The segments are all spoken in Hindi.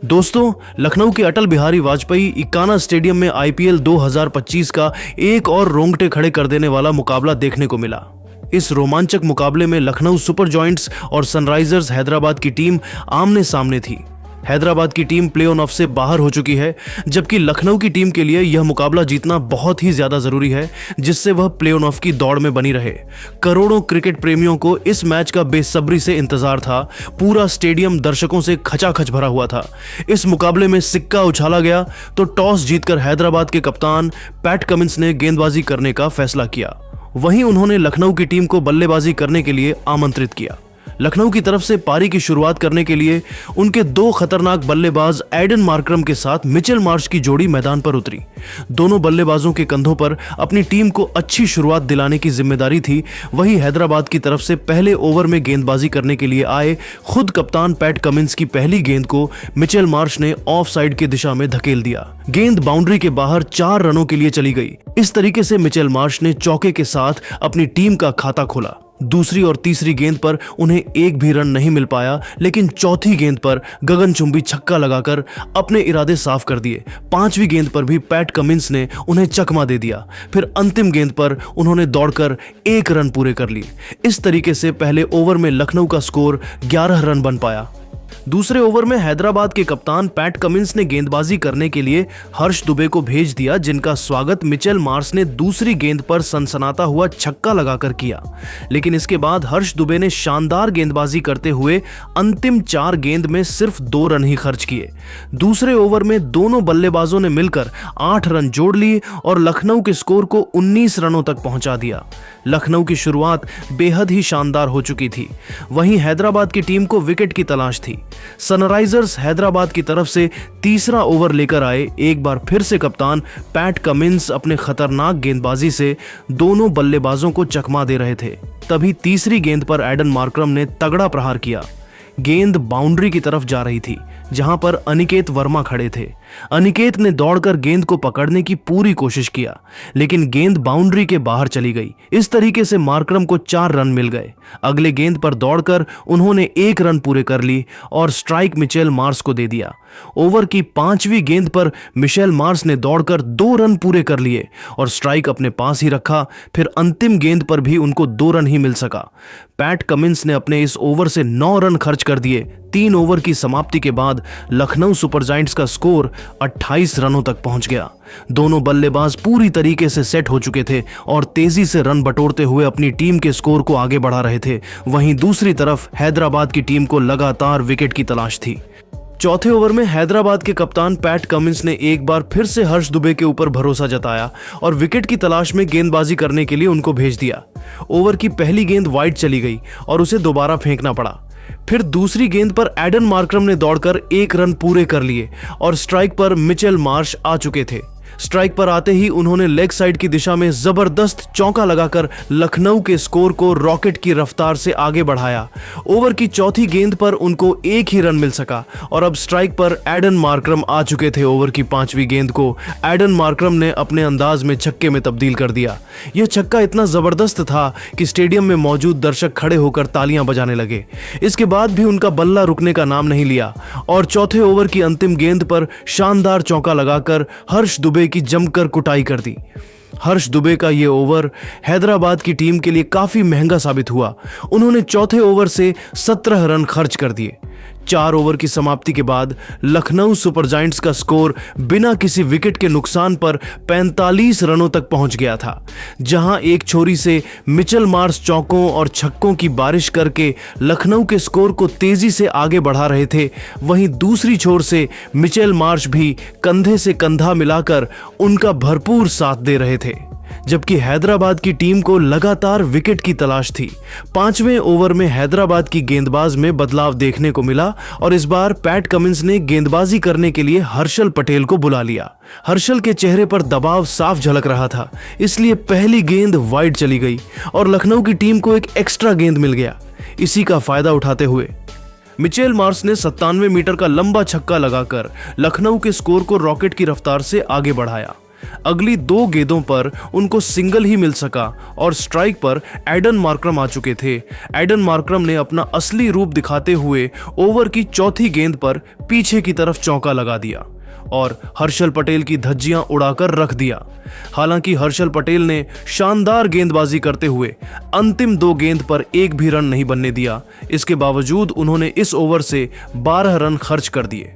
दोस्तों, लखनऊ के अटल बिहारी वाजपेयी इकाना स्टेडियम में आईपीएल 2025 का एक और रोंगटे खड़े कर देने वाला मुकाबला देखने को मिला। इस रोमांचक मुकाबले में लखनऊ सुपर जॉयंट्स और सनराइजर्स हैदराबाद की टीम आमने सामने थी। हैदराबाद की टीम प्ले ऑफ से बाहर हो चुकी है, जबकि लखनऊ की टीम के लिए यह मुकाबला जीतना बहुत ही ज्यादा जरूरी है, जिससे वह प्ले ऑफ की दौड़ में बनी रहे। करोड़ों क्रिकेट प्रेमियों को इस मैच का बेसब्री से इंतजार था। पूरा स्टेडियम दर्शकों से खचाखच भरा हुआ था। इस मुकाबले में सिक्का उछाला गया तो टॉस जीतकर हैदराबाद के कप्तान पैट कमिंस ने गेंदबाजी करने का फैसला किया। वहीं उन्होंने लखनऊ की टीम को बल्लेबाजी करने के लिए आमंत्रित किया। लखनऊ की तरफ से पारी की शुरुआत करने के लिए उनके दो खतरनाक बल्लेबाज एडन मार्करम के साथ मिचेल मार्श की जोड़ी मैदान पर उतरी। दोनों बल्लेबाजों के कंधों पर अपनी टीम को अच्छी शुरुआत दिलाने की जिम्मेदारी थी। वहीं हैदराबाद की तरफ से पहले ओवर में गेंदबाजी करने के लिए आए खुद कप्तान पैट कमिंस की पहली गेंद को मिचेल मार्श ने ऑफ साइड की दिशा में धकेल दिया। गेंद बाउंड्री के बाहर 4 रनों के लिए चली गई। इस तरीके से मिचेल मार्श ने चौके के साथ अपनी टीम का खाता खोला। दूसरी और तीसरी गेंद पर उन्हें एक भी रन नहीं मिल पाया, लेकिन चौथी गेंद पर गगनचुंबी छक्का लगाकर अपने इरादे साफ कर दिए। 5वीं गेंद पर भी पैट कमिंस ने उन्हें चकमा दे दिया। फिर अंतिम गेंद पर उन्होंने दौड़कर 1 रन पूरे कर लिए। इस तरीके से पहले ओवर में लखनऊ का स्कोर 11 रन बन पाया। दूसरे ओवर में हैदराबाद के कप्तान पैट कमिंस ने गेंदबाजी करने के लिए हर्ष दुबे को भेज दिया, जिनका स्वागत मिचेल मार्श ने दूसरी गेंद पर सनसनाता हुआ छक्का लगाकर किया। लेकिन इसके बाद हर्ष दुबे ने शानदार गेंदबाजी करते हुए अंतिम 4 गेंद में सिर्फ 2 रन ही खर्च किए। दूसरे ओवर में दोनों बल्लेबाजों ने मिलकर 8 रन जोड़ लिए और लखनऊ के स्कोर को 19 रनों तक पहुंचा दिया। लखनऊ की शुरुआत बेहद ही शानदार हो चुकी थी। वहीं हैदराबाद की टीम को विकेट की तलाश थी। सनराइजर्स हैदराबाद की तरफ से तीसरा ओवर लेकर आए। एक बार फिर से कप्तान पैट कमिंस अपने खतरनाक गेंदबाजी से दोनों बल्लेबाजों को चकमा दे रहे थे। तभी तीसरी गेंद पर एडन मार्करम ने तगड़ा प्रहार किया। गेंद बाउंड्री की तरफ जा रही थी, जहां पर अनिकेत वर्मा खड़े थे। अनिकेत ने दौड़कर गेंद को पकड़ने की पूरी कोशिश किया, लेकिन गेंद बाउंड्री के बाहर चली गई। इस तरीके से मार्करम को 4 रन मिल गए। अगले गेंद पर दौड़कर उन्होंने 1 रन पूरे कर ली और स्ट्राइक मिचेल मार्श को दे दिया। ओवर की 5वीं गेंद पर मिचेल मार्श ने दौड़कर 2 रन पूरे कर लिए और स्ट्राइक अपने पास ही रखा। फिर अंतिम गेंद पर भी उनको 2 रन ही मिल सका। पैट कमिंस ने अपने इस ओवर से 9 रन खर्च कर दिए। 3 ओवर की समाप्ति के बाद लखनऊ सुपर जायंट्स का स्कोर 28 रनों तक पहुंच गया। दोनों बल्लेबाज पूरी तरीके से सेट हो चुके थे और तेजी से रन बटोरते हुए अपनी टीम के स्कोर को आगे बढ़ा रहे थे। वहीं दूसरी तरफ हैदराबाद की टीम को लगातार विकेट की तलाश थी। चौथे ओवर में हैदराबाद के कप्तान पैट कमिंस ने एक बार फिर से हर्ष दुबे के ऊपर भरोसा जताया और विकेट की तलाश में गेंदबाजी करने के लिए उनको भेज दिया। ओवर की पहली गेंद वाइड चली गई और उसे दोबारा फेंकना पड़ा। फिर दूसरी गेंद पर एडन मार्करम ने दौड़कर 1 रन पूरे कर लिए और स्ट्राइक पर मिचेल मार्श आ चुके थे। स्ट्राइक पर आते ही उन्होंने लेग साइड की दिशा में जबरदस्त चौका लगाकर लखनऊ के स्कोर को रॉकेट की रफ्तार से आगे बढ़ाया। ओवर की चौथी गेंद पर उनको 1 ही रन मिल सका और अब स्ट्राइक पर एडन मार्करम आ चुके थे। ओवर की 5वीं गेंद को एडन मार्करम ने अपने अंदाज में छक्के में तब्दील कर दिया। यह छक्का इतना जबरदस्त था कि स्टेडियम में मौजूद दर्शक खड़े होकर तालियां बजाने लगे। इसके बाद भी उनका बल्ला रुकने का नाम नहीं लिया और चौथे ओवर की अंतिम गेंद पर शानदार चौका लगाकर हर्ष दुबे की जमकर कुटाई कर दी। हर्ष दुबे का ये ओवर हैदराबाद की टीम के लिए काफी महंगा साबित हुआ। उन्होंने चौथे ओवर से 17 रन खर्च कर दिए। 4 ओवर की समाप्ति के बाद लखनऊ सुपर जायंट्स का स्कोर बिना किसी विकेट के नुकसान पर 45 रनों तक पहुंच गया था। जहां एक छोरी से मिचेल मार्श चौकों और छक्कों की बारिश करके लखनऊ के स्कोर को तेजी से आगे बढ़ा रहे थे, वहीं दूसरी छोर से मिचेल मार्श भी कंधे से कंधा मिलाकर उनका भरपूर साथ दे रहे थे। जबकि हैदराबाद की टीम को लगातार विकेट की तलाश थी। 5वें ओवर में हैदराबाद की गेंदबाज में बदलाव देखने को मिला और इस बार पैट कमिंस ने गेंदबाजी करने के लिए हर्षल पटेल को बुला लिया। हर्षल के चेहरे पर दबाव साफ झलक रहा था, इसलिए पहली गेंद वाइड चली गई और लखनऊ की टीम को एक एक्स्ट्रा गेंद मिल गया। इसी का फायदा उठाते हुए मिचेल मार्श ने 97 मीटर का लंबा छक्का लगाकर लखनऊ के स्कोर को रॉकेट की रफ्तार से आगे बढ़ाया। अगली 2 गेंदों पर उनको सिंगल ही मिल सका और स्ट्राइक पर एडन मार्करम आ चुके थे। एडन मार्करम ने अपना असली रूप दिखाते हुए ओवर की चौथी गेंद पर पीछे की तरफ चौका लगा दिया और हर्षल पटेल की धज्जियां उड़ाकर रख दिया। हालांकि हर्षल पटेल ने शानदार गेंदबाजी करते हुए अंतिम 2 गेंद पर एक भी रन नहीं बनने दिया। इसके बावजूद उन्होंने इस ओवर से 12 रन खर्च कर दिए।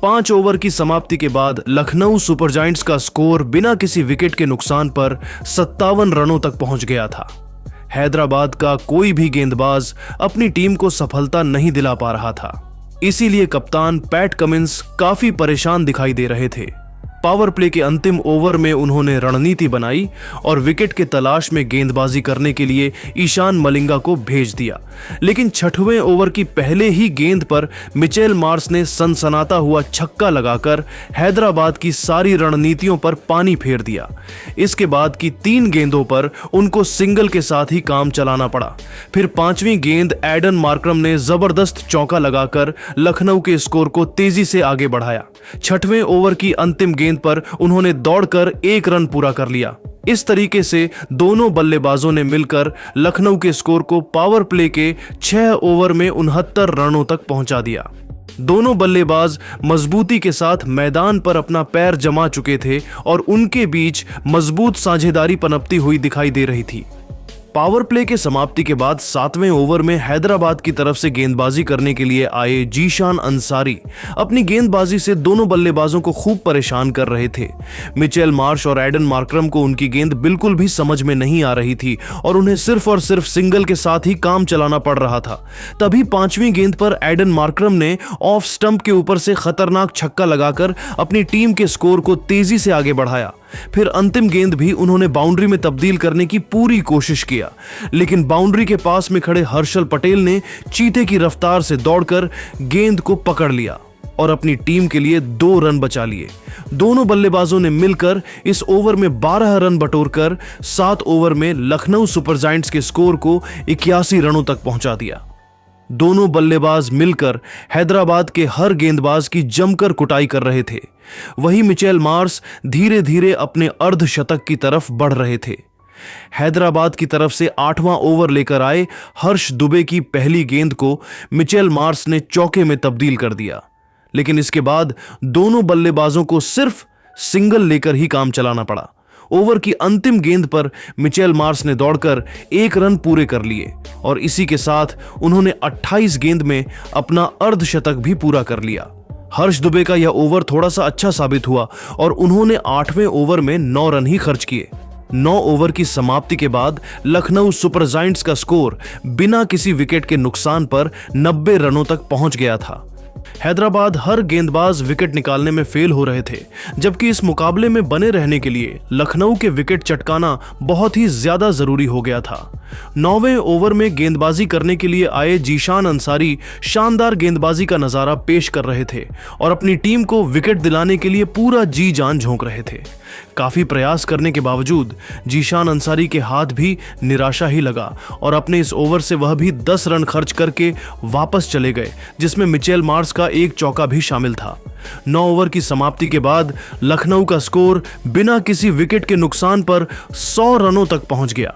5 ओवर की समाप्ति के बाद लखनऊ सुपर जायंट्स का स्कोर बिना किसी विकेट के नुकसान पर 57 रनों तक पहुंच गया था। हैदराबाद का कोई भी गेंदबाज अपनी टीम को सफलता नहीं दिला पा रहा था। इसीलिए कप्तान पैट कमिंस काफी परेशान दिखाई दे रहे थे। पावर प्ले के अंतिम ओवर में उन्होंने रणनीति बनाई और विकेट के तलाश में गेंदबाजी करने के लिए ईशान मलिंगा को भेज दिया। लेकिन 6वें ओवर की पहले ही गेंद पर मिचेल मार्श ने सनसनाता हुआ छक्का लगाकर हैदराबाद की सारी रणनीतियों पर पानी फेर दिया। इसके बाद की 3 गेंदों पर उनको सिंगल के साथ ही काम चलाना पड़ा। फिर 5वीं गेंद एडन मार्करम ने जबरदस्त चौका लगाकर लखनऊ के स्कोर को तेजी से आगे बढ़ाया। 6वें ओवर की अंतिम गेंद पर उन्होंने दौड़कर 1 रन पूरा कर लिया। इस तरीके से दोनों बल्लेबाजों ने मिलकर लखनऊ के स्कोर को पावर प्ले के 6 ओवर में 69 रनों तक पहुंचा दिया। दोनों बल्लेबाज मजबूती के साथ मैदान पर अपना पैर जमा चुके थे और उनके बीच मजबूत साझेदारी पनपती हुई दिखाई दे रही थी। पावर प्ले के समाप्ति के बाद 7वें ओवर में हैदराबाद की तरफ से गेंदबाजी करने के लिए आए जीशान अंसारी अपनी गेंदबाजी से दोनों बल्लेबाजों को खूब परेशान कर रहे थे। मिचेल मार्श और एडन मार्करम को उनकी गेंद बिल्कुल भी समझ में नहीं आ रही थी और उन्हें सिर्फ और सिर्फ सिंगल के साथ ही काम चलाना पड़ रहा था। तभी 5वीं गेंद पर एडन मार्करम ने ऑफ स्टंप के ऊपर से खतरनाक छक्का लगाकर अपनी टीम के स्कोर को तेजी से आगे बढ़ाया। फिर अंतिम गेंद भी उन्होंने बाउंड्री में तब्दील करने की पूरी कोशिश किया, लेकिन बाउंड्री के पास में खड़े हर्षल पटेल ने चीते की रफ्तार से दौड़कर गेंद को पकड़ लिया और अपनी टीम के लिए 2 रन बचा लिए। दोनों बल्लेबाजों ने मिलकर इस ओवर में 12 रन बटोरकर 7 ओवर में लखनऊ सुपर जायंट्स के स्कोर को 81 रनों तक पहुंचा दिया। दोनों बल्लेबाज मिलकर हैदराबाद के हर गेंदबाज की जमकर कुटाई कर रहे थे। वहीं मिचेल मार्श धीरे धीरे अपने अर्धशतक की तरफ बढ़ रहे थे। हैदराबाद की तरफ से 8वां ओवर लेकर आए हर्ष दुबे की पहली गेंद को मिचेल मार्श ने चौके में तब्दील कर दिया, लेकिन इसके बाद दोनों बल्लेबाजों को सिर्फ सिंगल लेकर ही काम चलाना पड़ा। ओवर की अंतिम गेंद पर मिचेल मार्श ने दौड़कर 1 रन पूरे कर लिए और इसी के साथ उन्होंने 28 गेंद में अपना अर्धशतक भी पूरा कर लिया। हर्ष दुबे का यह ओवर थोड़ा सा अच्छा साबित हुआ और उन्होंने 8वें ओवर में 9 रन ही खर्च किए। 9 ओवर की समाप्ति के बाद लखनऊ सुपर जायंट्स का स्कोर बिना किसी विकेट के नुकसान पर 90 रनों तक पहुंच गया था। हैदराबाद हर गेंदबाज विकेट निकालने में फेल हो रहे थे, जबकि इस मुकाबले में बने रहने के लिए लखनऊ के विकेट चटकाना बहुत ही ज्यादा जरूरी हो गया था। 9वें ओवर में गेंदबाजी करने के लिए आए जीशान अंसारी शानदार गेंदबाजी का नजारा पेश कर रहे थे और अपनी टीम को विकेट दिलाने के लिए पूरा जी जान झोंक रहे थे। काफी प्रयास करने के बावजूद जीशान अंसारी के हाथ भी निराशा ही लगा और अपने इस ओवर से वह भी 10 रन खर्च करके वापस चले गए, जिसमें मिचेल मार्श का एक चौका भी शामिल था। 9 ओवर की समाप्ति के बाद लखनऊ का स्कोर बिना किसी विकेट के नुकसान पर 100 रनों तक पहुंच गया।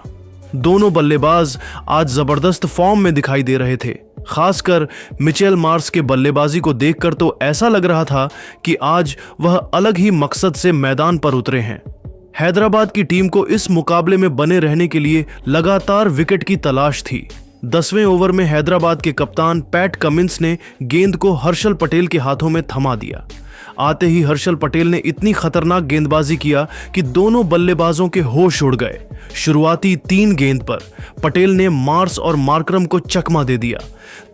दोनों बल्लेबाज आज जबरदस्त फॉर्म में दिखाई दे रहे थे। खासकर मिचेल मार्श के बल्लेबाजी को देखकर तो ऐसा लग रहा था कि आज वह अलग ही मकसद से मैदान पर उतरे हैं। हैदराबाद की टीम को इस मुकाबले में बने रहने के लिए लगातार विकेट की तलाश थी। 10वें ओवर में हैदराबाद के कप्तान पैट कमिंस ने गेंद को हर्षल पटेल के हाथों में थमा दिया। आते ही हर्षल पटेल ने इतनी खतरनाक गेंदबाजी किया कि दोनों बल्लेबाजों के होश उड़ गए। शुरुआती 3 गेंद पर पटेल ने मार्श और मार्करम को चकमा दे दिया।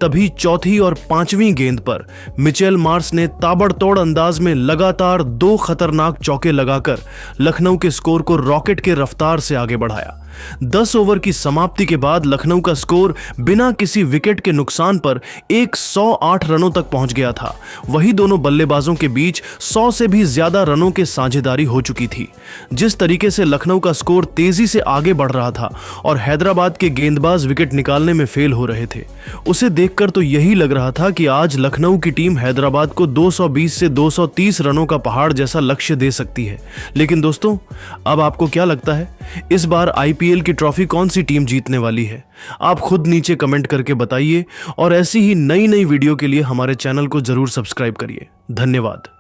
तभी चौथी और 5वीं गेंद पर मिचेल मार्श ने ताबड़तोड़ अंदाज में लगातार 2 खतरनाक चौके लगाकर लखनऊ के स्कोर को रॉकेट के रफ्तार से आगे बढ़ाया। 10 ओवर की समाप्ति के बाद लखनऊ का स्कोर बिना किसी विकेट के नुकसान पर 108 रनों तक पहुंच गया था। वही दोनों बल्लेबाजों के बीच 100 से भी ज्यादा रनों के साझेदारी हो चुकी थी। जिस तरीके से लखनऊ का स्कोर तेजी से आगे बढ़ रहा था और हैदराबाद के गेंदबाज विकेट निकालने में फेल हो रहे थे, उसे देखकर तो यही लग रहा था कि आज लखनऊ की टीम हैदराबाद को 220 से 230 रनों का पहाड़ जैसा लक्ष्य दे सकती है। लेकिन दोस्तों, अब आपको क्या लगता है, इस बार आईपीएल की ट्रॉफी कौन सी टीम जीतने वाली है? आप खुद नीचे कमेंट करके बताइए और ऐसी ही नई वीडियो के लिए हमारे चैनल को जरूर सब्सक्राइब करिए। धन्यवाद।